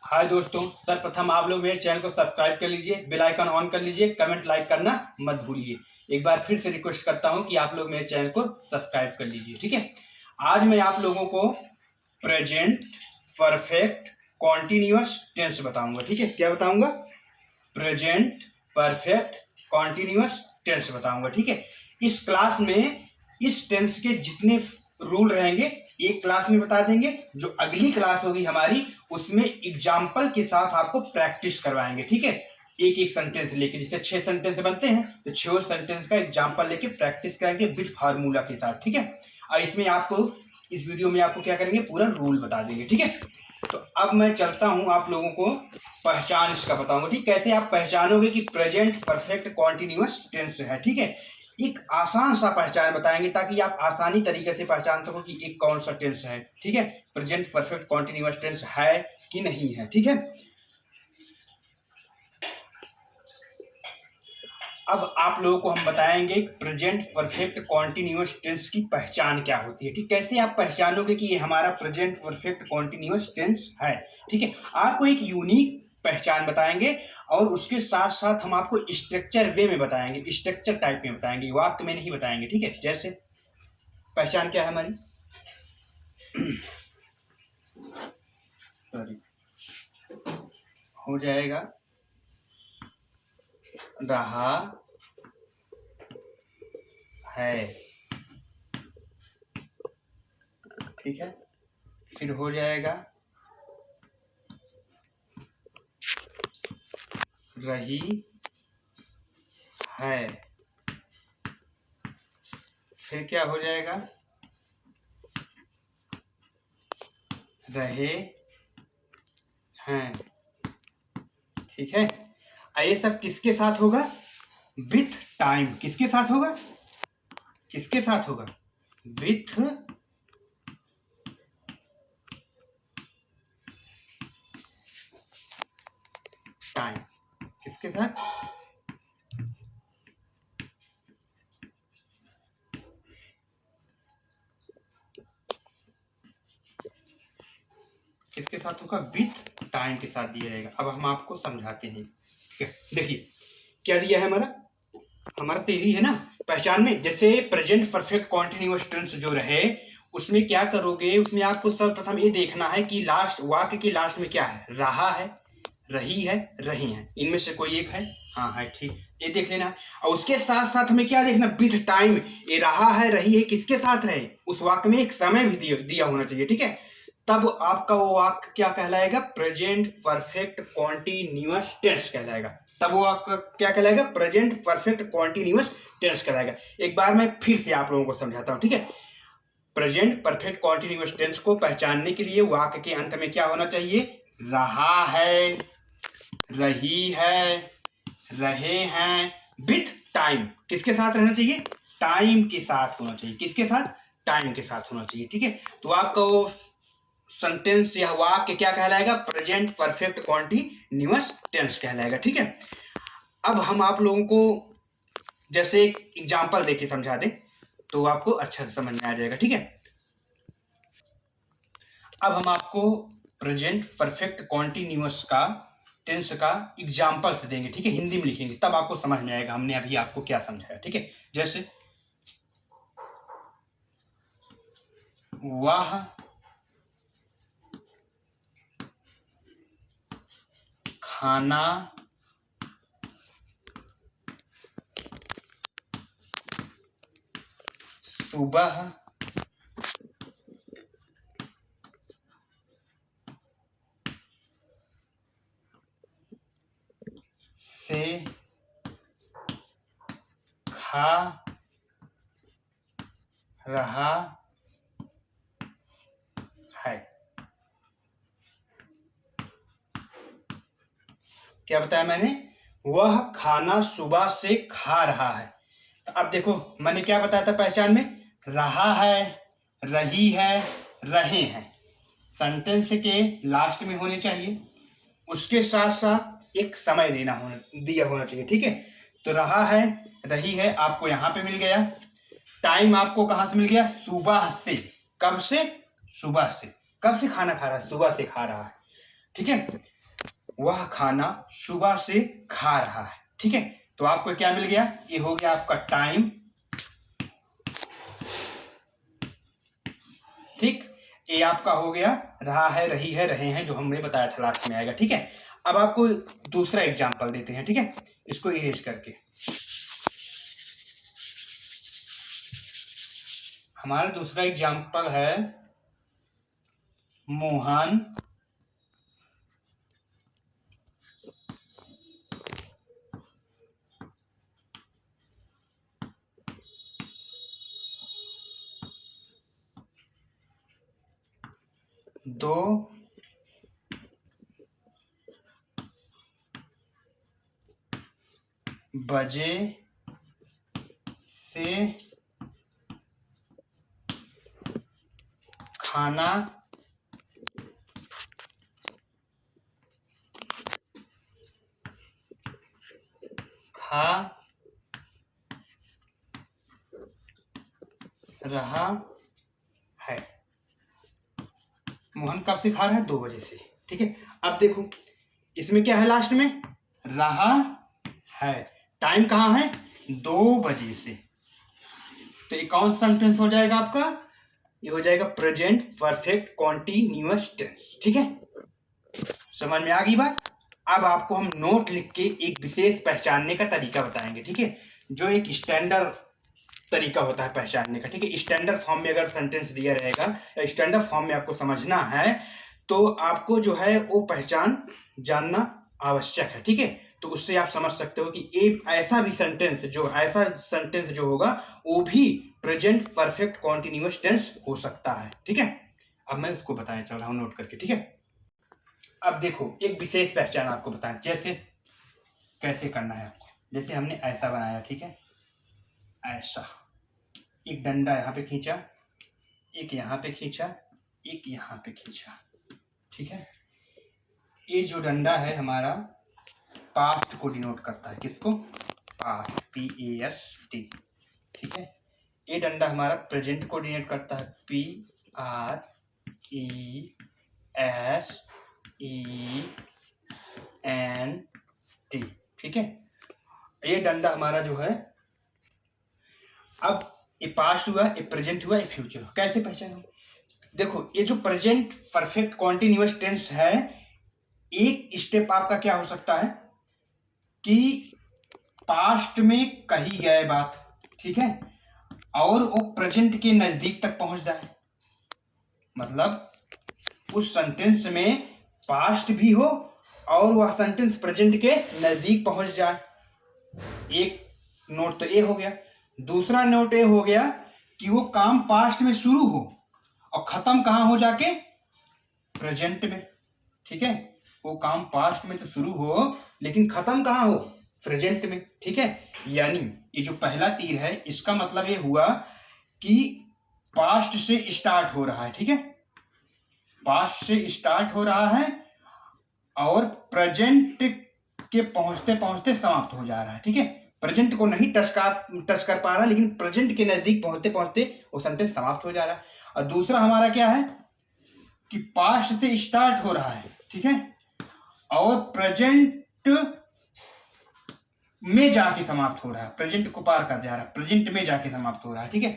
हाय दोस्तों, सर्वप्रथम आप लोग मेरे चैनल को सब्सक्राइब कर लीजिए, बेल आइकन ऑन कर लीजिए, कमेंट लाइक करना मत भूलिए। एक बार फिर से रिक्वेस्ट करता हूं कि आप लोग मेरे चैनल को सब्सक्राइब कर लीजिए, ठीक है। आज मैं आप लोगों को प्रेजेंट परफेक्ट कॉन्टिन्यूअस टेंस बताऊंगा, ठीक है। क्या बताऊंगा? प्रेजेंट परफेक्ट कॉन्टिन्यूअस टेंस बताऊंगा, ठीक है। इस क्लास में इस टेंस के जितने रूल रहेंगे एक क्लास में बता देंगे। जो अगली क्लास होगी हमारी उसमें एग्जाम्पल के साथ आपको प्रैक्टिस करवाएंगे, ठीक है। एक एक सेंटेंस लेके, जैसे 6 सेंटेंस बनते हैं तो 6 सेंटेंस का एग्जाम्पल लेके प्रैक्टिस करेंगे विद फार्मूला के साथ, ठीक है। और इसमें आपको इस वीडियो में आपको क्या करेंगे, पूरा रूल बता देंगे, ठीक है। तो अब मैं चलता हूं, आप लोगों को पहचान इसका बताऊंगा, ठीक। कैसे आप पहचानोगे कि प्रेजेंट परफेक्ट कॉन्टिन्यूअस टेंस है, ठीक है। एक आसान सा पहचान बताएंगे ताकि आप आसानी तरीके से पहचान सको कि एक कौन सा टेंस है, ठीक है। प्रेजेंट परफेक्ट कॉन्टिन्यूअस टेंस है कि नहीं है, ठीक है। अब आप लोगों को हम बताएंगे प्रेजेंट परफेक्ट कॉन्टिन्यूअस टेंस की पहचान क्या होती है, ठीक। कैसे आप पहचानोगे कि ये हमारा प्रेजेंट परफेक्ट कॉन्टिन्यूअस टेंस है, ठीक है। आपको एक यूनिक पहचान बताएंगे और उसके साथ साथ हम आपको स्ट्रक्चर वे में बताएंगे, स्ट्रक्चर टाइप में बताएंगे, वाक्य में नहीं बताएंगे, ठीक है। जैसे पहचान क्या है हमारी, सॉरी, हो जाएगा रहा है, ठीक है। फिर हो जाएगा रही है, फिर क्या हो जाएगा, रहे हैं, ठीक है। ये सब किसके साथ होगा? With time. किसके साथ होगा? किसके साथ होगा? With time. किसके साथ? किसके साथ होगा? विथ टाइम के साथ दिया जाएगा। अब हम आपको समझाते हैं, ठीक है। देखिए क्या दिया है हमारा तो यही है ना पहचान में। जैसे प्रेजेंट परफेक्ट कॉन्टिन्यूअस टेंस जो रहे उसमें क्या करोगे, उसमें आपको सर्वप्रथम ये देखना है कि लास्ट वाक्य के लास्ट में क्या है, रहा है, रही है, रही है, इनमें से कोई एक है? हाँ है, ठीक, ये देख लेना है। और उसके साथ साथ हमें क्या देखना, विथ टाइम। ये रहा है, रही है, किसके साथ रहे? उस वाक्य में एक समय भी दिया होना चाहिए, ठीक है। तब आपका वो वाक्य क्या कहलाएगा? प्रेजेंट परफेक्ट कॉन्टिन्यूअस टेंस कहलाएगा। तब वो आपका क्या कहलाएगा? प्रेजेंट परफेक्ट कॉन्टिन्यूअस टेंस कहलाएगा। एक बार मैं फिर से आप लोगों को समझाता हूं, ठीक है। प्रेजेंट परफेक्ट कॉन्टिन्यूअस टेंस को पहचानने के लिए वाक्य के अंत में क्या होना चाहिए? रहा है, रही है, रहे हैं, विथ टाइम। किसके साथ रहना चाहिए? टाइम के साथ होना चाहिए। किसके साथ? टाइम के साथ होना चाहिए, ठीक है। तो आपका वो सेंटेंस या वाक्य क्या कहलाएगा? प्रेजेंट परफेक्ट कॉन्टिन्यूअस टेंस कहलाएगा, ठीक है। अब हम आप लोगों को जैसे एक एग्जांपल देके समझा दें तो आपको अच्छा से समझ में आ जाएगा, ठीक है। अब हम आपको प्रेजेंट परफेक्ट कॉन्टिन्यूअस का टेंस का एग्जांपल से देंगे, ठीक है। हिंदी में लिखेंगे तब आपको समझ में आएगा हमने अभी आपको क्या समझाया, ठीक है। जैसे वह खाना सुबह से खा रहा है। क्या बताया मैंने? वह खाना सुबह से खा रहा है। तो अब देखो मैंने क्या बताया था पहचान में? रहा है, रही है, रहे हैं, सेंटेंस के लास्ट में होने चाहिए। उसके साथ साथ एक समय दिया होना चाहिए, ठीक है। तो रहा है, रही है आपको यहां पे मिल गया। टाइम आपको कहां से मिल गया? सुबह से। कब से? सुबह से। कब से खाना खा रहा है? सुबह से खा रहा है, ठीक है। वह खाना सुबह से खा रहा है। ठीक है, तो आपको क्या मिल गया, ये हो गया आपका टाइम। ठीक, ये आपका हो गया रहा है, रही है, रहे हैं, जो हमने बताया था लास्ट में आएगा। ठीक है, अब आपको दूसरा एग्जाम्पल देते हैं। ठीक है, इसको इरेज करके हमारा दूसरा एग्जाम्पल है मोहन दो बजे से खाना खा रहा है। मोहन कब से खा रहा है, 2 बजे से। ठीक है, अब देखो इसमें क्या है, लास्ट में रहा है, टाइम कहाँ है, 2 बजे से। तो ये कौन सा सेंटेंस हो जाएगा आपका, ये हो जाएगा प्रेजेंट परफेक्ट कॉन्टिन्यूअस टेंस। ठीक है, समझ में आ गई बात। अब आपको हम नोट लिख के एक विशेष पहचानने का तरीका बताएंगे। ठीक है, जो एक स्टैंडर्ड तरीका होता है पहचानने का। ठीक है, स्टैंडर्ड फॉर्म में अगर सेंटेंस दिया रहेगा या स्टैंडर्ड फॉर्म में आपको समझना है तो आपको जो है वो पहचान जानना आवश्यक है। ठीक है, तो उससे आप समझ सकते हो कि एक ऐसा सेंटेंस जो होगा वो भी प्रेजेंट परफेक्ट कॉन्टिन्यूअस टेंस हो सकता है। ठीक है, अब मैं उसको बताया चल रहा हूँ नोट करके। ठीक है, अब देखो एक विशेष पहचान आपको बताएं, जैसे कैसे करना है आपको। जैसे हमने ऐसा बनाया, ठीक है, ऐसा एक डंडा यहाँ पे खींचा, एक यहाँ पे खींचा, एक यहाँ पे खींचा। ठीक है, ये जो डंडा है हमारा पास्ट को डिनोट करता है। किसको, पास्ट, PAST। ठीक है, ये डंडा हमारा प्रेजेंट को डिनोट करता है, PRESENT। ठीक है, ये डंडा हमारा जो है, अब ये पास्ट हुआ, ये प्रेजेंट हुआ, ये फ्यूचर हुआ। कैसे पहचानो, देखो ये जो प्रेजेंट परफेक्ट कॉन्टिन्यूअस टेंस है, एक स्टेप आपका क्या हो सकता है कि पास्ट में कही गए बात, ठीक है, और वो प्रेजेंट के नजदीक तक पहुंच जाए। मतलब उस सेंटेंस में पास्ट भी हो और वह सेंटेंस प्रेजेंट के नजदीक पहुंच जाए। एक नोट तो ये हो गया। दूसरा नोट ये हो गया कि वो काम पास्ट में शुरू हो और खत्म कहां हो जाके, प्रेजेंट में। ठीक है, वो काम पास्ट में तो शुरू हो लेकिन खत्म कहां हो, प्रेजेंट में। ठीक है, यानी ये जो पहला तीर है इसका मतलब ये हुआ कि पास्ट से स्टार्ट हो रहा है। ठीक है, पास्ट से स्टार्ट हो रहा है और प्रेजेंट के पहुंचते पहुंचते समाप्त हो जा रहा है। ठीक है, प्रेजेंट को नहीं टच कर पा रहा, लेकिन प्रेजेंट के नजदीक पहुंचते पहुंचते वो सेंटेंस समाप्त हो जा रहा है। और दूसरा हमारा क्या है कि पास्ट से स्टार्ट हो रहा है, ठीक है, और प्रेजेंट में जाके समाप्त हो रहा है, प्रेजेंट को पार कर जा रहा है, प्रेजेंट में जाके समाप्त हो रहा है। ठीक है,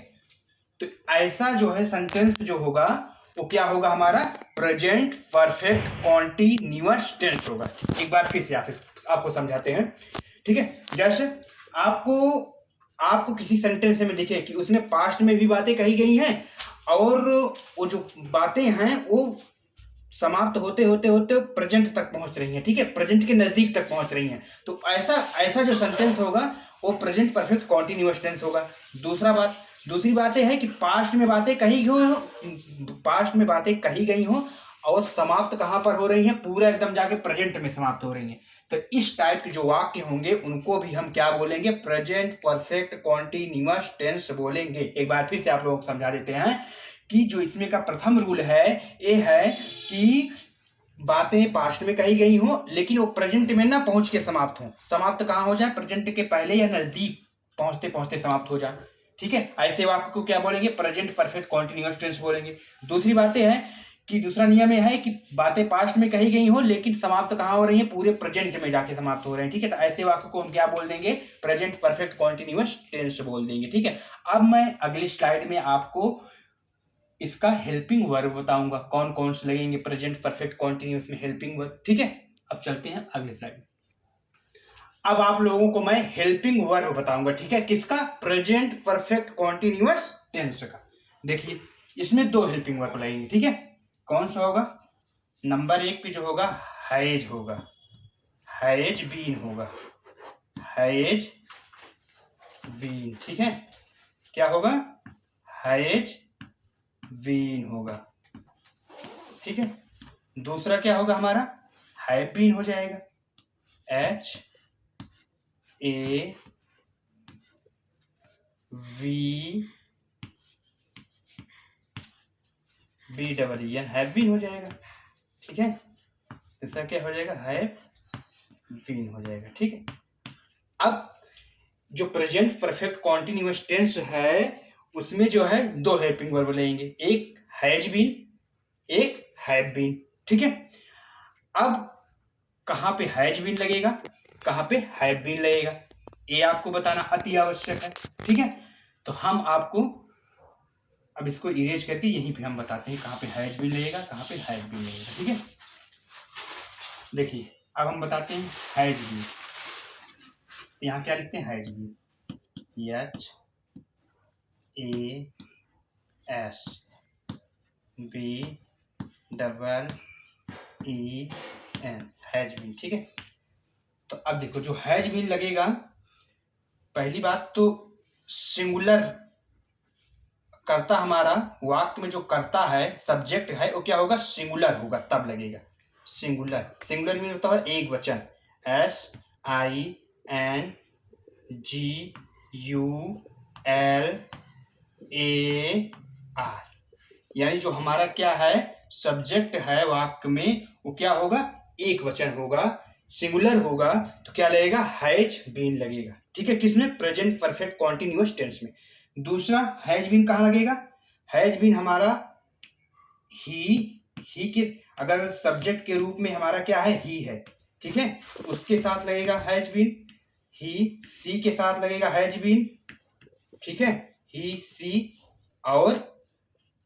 तो ऐसा जो है सेंटेंस जो होगा वो क्या होगा, हमारा प्रेजेंट परफेक्ट कॉन्टिन्यूअस टेंस होगा। एक बार फिर से आपको समझाते हैं। ठीक है, जैसे आपको किसी सेंटेंस में दिखे कि उसमें पास्ट में भी बातें कही गई हैं और वो जो बातें हैं वो समाप्त होते होते होते प्रेजेंट तक पहुंच रही हैं। ठीक है, प्रेजेंट के नजदीक तक पहुंच रही हैं, तो ऐसा जो सेंटेंस होगा वो प्रेजेंट परफेक्ट कॉन्टिन्यूअस टेंस होगा। दूसरी बात है कि पास्ट में बातें कही गई हो और समाप्त कहां पर हो रही हैं, पूरा एकदम जाके प्रेजेंट में समाप्त हो रही हैं। तो इस टाइप के जो वाक्य होंगे उनको भी हम क्या बोलेंगे, प्रेजेंट परफेक्ट कॉन्टिन्यूअस टेंस बोलेंगे। एक बार फिर से आप लोगों को समझा देते हैं कि जो इसमें का प्रथम रूल है ये है कि बातें पास्ट में कही गई हो लेकिन वो प्रेजेंट में ना पहुंच के समाप्त हो। समाप्त कहां हो जाए, प्रेजेंट के पहले या नजदीक पहुंचते पहुंचते समाप्त हो जाए। ठीक है, ऐसे वाक्य को क्या बोलेंगे, प्रेजेंट परफेक्ट कॉन्टिन्यूअस टेंस बोलेंगे। दूसरी बात है कि दूसरा नियम यह है कि बातें पास्ट में कही गई हो लेकिन समाप्त कहाँ हो रही है, पूरे प्रेजेंट में जाके समाप्त हो रहे हैं। ठीक है, तो ऐसे वाक्य को हम क्या बोल देंगे, प्रेजेंट परफेक्ट कॉन्टिन्यूअस टेंस बोल देंगे। ठीक है, अब मैं अगली स्लाइड में आपको इसका हेल्पिंग वर्ब बताऊंगा, कौन कौन से लगेंगे प्रेजेंट परफेक्ट कॉन्टिन्यूअस में हेल्पिंग वर्ब। ठीक है, अब चलते हैं अगले स्लाइड में। अब आप लोगों को मैं हेल्पिंग वर्ब बताऊंगा। ठीक है, किसका, प्रेजेंट परफेक्ट कॉन्टिन्यूअस टेंस का। देखिए इसमें दो हेल्पिंग वर्ब लगेंगे। ठीक है, कौन सा होगा, नंबर 1 पे जो होगा हैज होगा, हैज बीन होगा, हैज बीन। ठीक है, क्या होगा, हैज बीन होगा। ठीक है, दूसरा क्या होगा हमारा, हैव बीन हो जाएगा, H A V B double E N, have been हो जाएगा। ठीक है, तीसरा क्या हो जाएगा, हैव बीन हो जाएगा। ठीक है, अब जो प्रेजेंट परफेक्ट कॉन्टिन्यूअस टेंस है उसमें जो है दो हेल्पिंग वर्ब लेंगे, एक हैज बीन, एक हैव बीन। ठीक है, अब कहां पे हैज बीन लगेगा, कहां पे हैव बीन लगेगा, ये आपको बताना अति आवश्यक है। ठीक है, तो हम आपको अब इसको इरेज करके यहीं पे हम बताते हैं कहां पे हैज बीन लगेगा, कहां पे हैव बीन लगेगा। ठीक है, देखिए अब हम बताते हैं हैज बीन, यहां क्या लिखते हैं, has been, H A S B double E N, has been. ठीक है, तो अब देखो जो हैज बीन लगेगा, पहली बात तो सिंगुलर कर्ता, हमारा वाक्य में जो कर्ता है सब्जेक्ट है वो क्या होगा, सिंगुलर होगा तब लगेगा, सिंगुलर। सिंगुलर मीन होता है एक वचन, S I N G U L A R, यानी जो हमारा क्या है सब्जेक्ट है वाक्य में वो क्या होगा, एक वचन होगा, सिंगुलर होगा, तो क्या लगेगा, हैज बीन लगेगा। ठीक है, किसमें, प्रेजेंट परफेक्ट कॉन्टिन्यूअस टेंस में। दूसरा हैज बीन कहाँ लगेगा, हैज बीन हमारा ही के, अगर सब्जेक्ट के रूप में हमारा क्या है, ही है। ठीक है, उसके साथ लगेगा हैज बीन, ही सी के साथ लगेगा हैज बीन। ठीक है, ही सी, और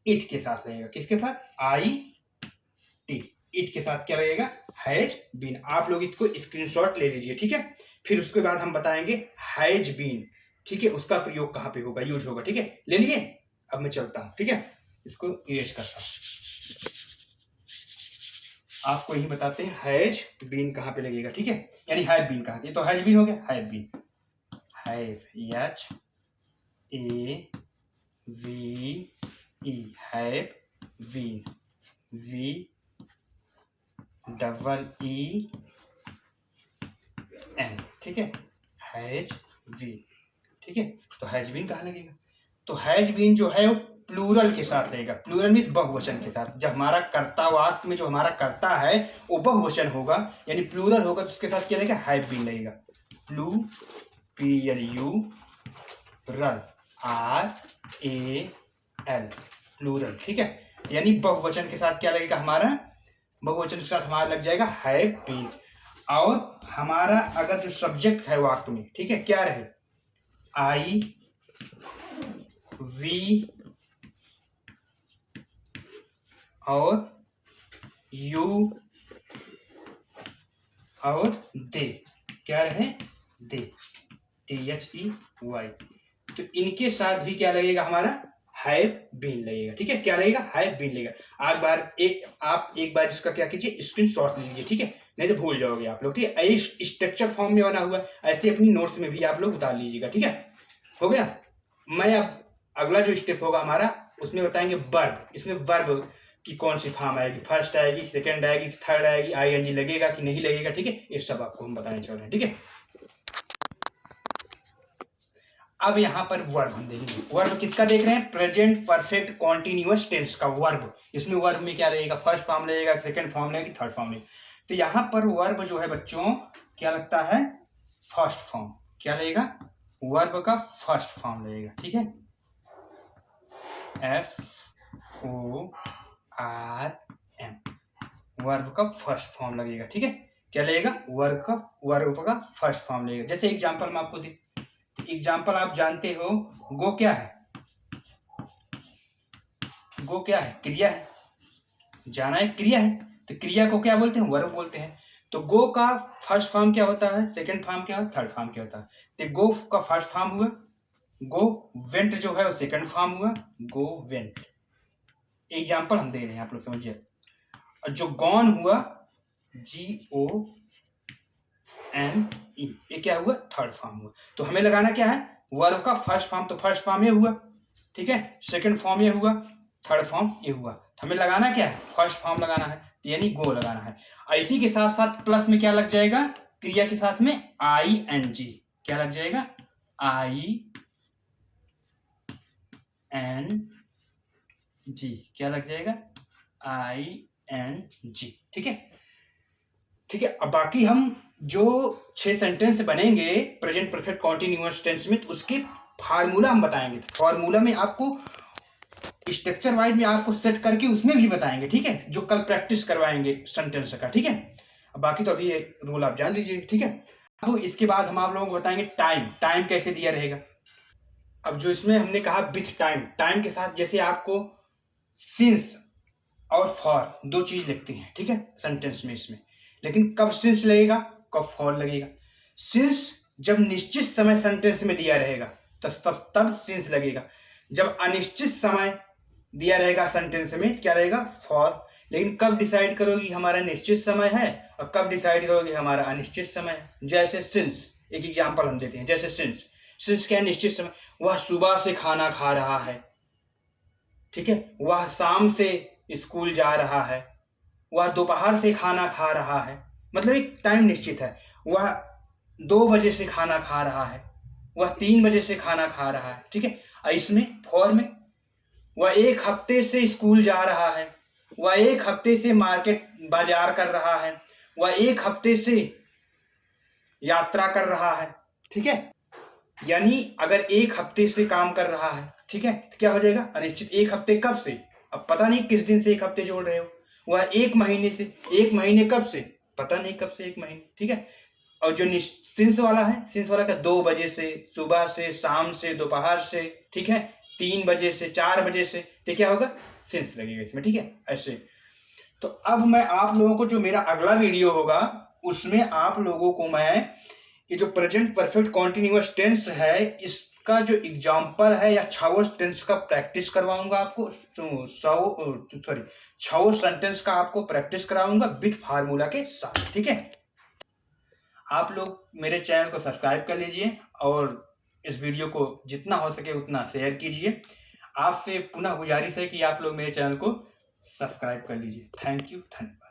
इट के साथ लगेगा, किसके साथ, आई टी, इट के साथ क्या लगेगा, हैज बीन। आप लोग इसको स्क्रीनशॉट ले लीजिए। ठीक है, फिर उसके बाद हम बताएंगे हैज बीन। ठीक है, उसका प्रयोग कहां पे होगा, यूज होगा। ठीक है, ले लिए, अब मैं चलता हूं। ठीक है, इसको इरेज करता हूं, आपको यही बताते हैं हैज बीन कहां पे लगेगा। ठीक है, यानी हैव बीन कहां, ये तो हैज बीन हो गया, have been, have H A V E, have been, V double E N. ठीक है, हैज बीन। ठीक है, तो हैज बीन कहाँ लगेगा, तो हैज बीन जो है वो प्लूरल के साथ लगेगा, प्लूरल मीन्स बहुवचन के साथ। जब हमारा कर्ता वाक्य में जो हमारा कर्ता है वो बहुवचन होगा यानी प्लूरल होगा, तो उसके साथ क्या लगेगा, हैव बीन लगेगा, प्लू पी एल यू रल आर ए एल, प्लूरल। ठीक है, यानी बहुवचन के साथ क्या लगेगा हमारा, बहुवचन के साथ हमारा लग जाएगा हैव बीन। और हमारा अगर जो सब्जेक्ट है वाक्य में, ठीक है, क्या रहे, आई वी और यू और दे, क्या रहे, दे, THEY, तो इनके साथ भी क्या लगेगा हमारा, हैव बीन लगेगा। ठीक है, क्या लगेगा, हैव बीन लगेगा। आप एक बार इसका क्या कीजिए, स्क्रीनशॉट ले लीजिए। ठीक है, नहीं तो भूल जाओगे आप लोग। ठीक है, स्ट्रक्चर फॉर्म में बना हुआ है, ऐसे अपनी नोट्स में भी आप लोग उतार लीजिएगा। ठीक है, हो गया। मैं अब अगला जो स्टेप होगा हमारा उसमें बताएंगे वर्ब। इसमें वर्ब की कौन सी फॉर्म आएगी, फर्स्ट आएगी, सेकंड आएगी, थर्ड आएगी, ING लगेगा कि नहीं लगेगा। ठीक है, ये सब आपको हम बताने चल रहे हैं। ठीक है, अब यहां पर वर्ब हम देखेंगे। वर्ब किसका देख रहे हैं, प्रेजेंट परफेक्ट कॉन्टिन्यूअस टेंस का वर्ब। इसमें वर्ब में क्या रहेगा, फर्स्ट फॉर्म लगेगा, सेकंड फॉर्म लगेगा, थर्ड फॉर्म लगेगा। तो यहां पर वर्ब जो है बच्चों क्या लगता है, फर्स्ट फॉर्म, क्या लगेगा, वर्ब का फर्स्ट फॉर्म लगेगा। ठीक है, FORST वर्ब का फर्स्ट फॉर्म लगेगा। ठीक है, क्या लगेगा? वर्ब का फर्स्ट फॉर्म लगेगा। जैसे एग्जांपल मैं आपको दे, एग्जांपल आप जानते हो, गो क्या है? गो क्या है? क्रिया है। जाना एक क्रिया है, तो क्रिया को क्या बोलते हैं? वर्ब बोलते हैं। तो गो का फर्स्ट फॉर्म क्या होता है, सेकंड फॉर्म क्या होता है, थर्ड फॉर्म क्या होता है? तो गो का फर्स्ट फॉर्म हुआ, गो वेंट जो है वो सेकंड फॉर्म हुआ, गो वेंट। एग्जांपल हम दे रहे हैं, आप लोग समझिए। और जो गॉन हुआ, GONE, ये क्या हुआ? थर्ड फॉर्म हुआ। तो हमें लगाना क्या है? वर्ब का फर्स्ट फॉर्म, तो फर्स्ट फॉर्म ये हुआ, ठीक है, सेकंड फॉर्म ये हुआ, थर्ड फॉर्म ये हुआ। तो हमें लगाना क्या है? फर्स्ट फॉर्म लगाना है, तो यानी गो लगाना है। इसी के साथ साथ प्लस में क्या लग जाएगा? क्रिया के साथ में ING। क्या लग जाएगा? ING। क्या लग जाएगा? ING। ठीक है, ठीक है। अब बाकी हम जो 6 सेंटेंस बनेंगे प्रेजेंट परफेक्ट कॉन्टिन्यूअस टेंस में, उसके फार्मूला हम बताएंगे। फार्मूला में आपको स्ट्रक्चर वाइज में आपको सेट करके उसमें भी बताएंगे, ठीक है, जो कल प्रैक्टिस करवाएंगे सेंटेंस का। ठीक है, अब बाकी तो अभी ये रूल आप जान लीजिए। ठीक है, अब इसके बाद हम आप लोगों को बताएंगे टाइम कैसे दिया रहेगा। अब जो इसमें हमने कहा विथ टाइम के साथ, जैसे आपको सिंस और फॉर 2 चीज लिखते हैं, ठीक है, सेंटेंस में इसमें, लेकिन कब सिंस लगेगा, कब फॉर लगेगा? सिंस जब निश्चित समय सेंटेंस में दिया रहेगा तब सिंस लगेगा। जब अनिश्चित समय दिया रहेगा सेंटेंस में, क्या रहेगा? फॉर। लेकिन कब डिसाइड करोगी हमारा निश्चित समय है और कब डिसाइड करोगी हमारा अनिश्चित समय है? जैसे सिंस, एक एग्जांपल हम देते हैं। जैसे सिंस क्या है? निश्चित समय। वह सुबह से खाना खा रहा है, ठीक है, वह शाम से स्कूल जा रहा है, वह दोपहर से खाना खा रहा है, मतलब एक टाइम निश्चित है। वह 2 बजे से खाना खा रहा है, वह 3 बजे से खाना खा रहा है, ठीक है। इसमें फॉर में, वह 1 हफ्ते से स्कूल जा रहा है, वह 1 हफ्ते से मार्केट बाजार कर रहा है, वह 1 हफ्ते से यात्रा कर रहा है, ठीक है। यानी अगर 1 हफ्ते से काम कर रहा है, ठीक है, तो क्या हो जाएगा? अनिश्चित। 1 हफ्ते कब से? अब पता नहीं किस दिन से 1 हफ्ते जोड़ रहे हो। वह 1 महीने से, 1 महीने कब से? पता नहीं कब से 1 महीने, ठीक है। और जो सिंस वाला है, सिंस वाला का 2 बजे से, सुबह से, शाम से, दोपहर से, ठीक है, 3 बजे से, 4 बजे से, तो क्या होगा? सिंस लगेगा इसमें, ठीक है, ऐसे। तो अब मैं आप लोगों को, जो मेरा अगला वीडियो होगा उसमें आप लोगों को मैं ये जो प्रेजेंट परफेक्ट कॉन्टिन्यूअस टेंस है, इसका जो एग्जांपल है या 6 टेंस का प्रैक्टिस करवाऊंगा आपको। 6 सेंटेंस का आपको प्रैक्टिस कराऊंगा विद फार्मूला के साथ, ठीक है। आप लोग मेरे चैनल को सब्सक्राइब कर लीजिए और इस वीडियो को जितना हो सके उतना शेयर कीजिए। आपसे पुनः गुजारिश है कि आप लोग मेरे चैनल को सब्सक्राइब कर लीजिए। थैंक यू, धन्यवाद।